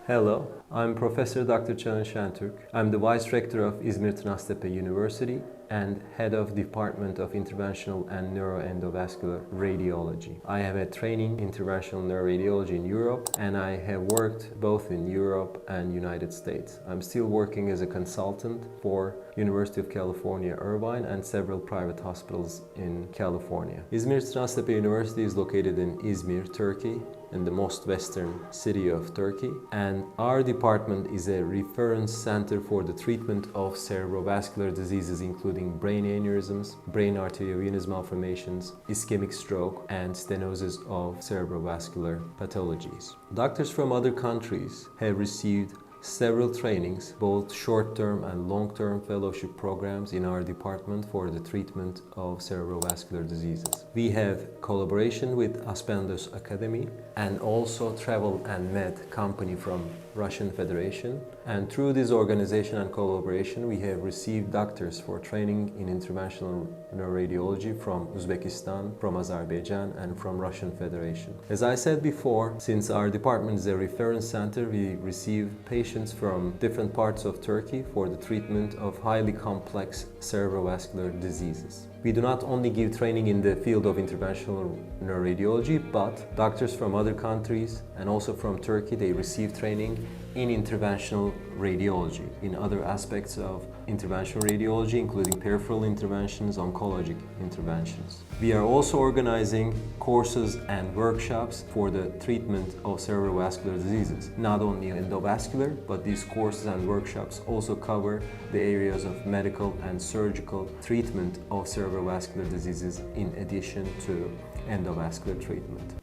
Hello, I'm Professor Dr. Çağın Şentürk. I'm the Vice Rector of İzmir Tınaztepe University and Head of Department of Interventional and Neuroendovascular Radiology. I have a training in interventional neuroradiology in Europe, and I have worked both in Europe and United States. I'm still working as a consultant for University of California, Irvine, and several private hospitals in California. İzmir Tınaztepe University is located in Izmir, Turkey, in the most western city of Turkey, and our department is a reference center for the treatment of cerebrovascular diseases including brain aneurysms, brain arteriovenous malformations, ischemic stroke, and stenosis of cerebrovascular pathologies. Doctors from other countries have received several trainings, both short-term and long-term fellowship programs in our department for the treatment of cerebrovascular diseases. We have collaboration with Aspendos Academy and also Travel and Med company from Russian Federation. And through this organization and collaboration, we have received doctors for training in interventional neuroradiology from Uzbekistan, from Azerbaijan, and from Russian Federation. As I said before, since our department is a reference center, we receive patients from different parts of Turkey for the treatment of highly complex cerebrovascular diseases. We do not only give training in the field of interventional neuroradiology, but doctors from other countries and also from Turkey, they receive training in interventional radiology, in other aspects of interventional radiology, including peripheral interventions, oncologic interventions. We are also organizing courses and workshops for the treatment of cerebrovascular diseases, not only endovascular, but these courses and workshops also cover the areas of medical and surgical treatment of cerebrovascular diseases in addition to endovascular treatment.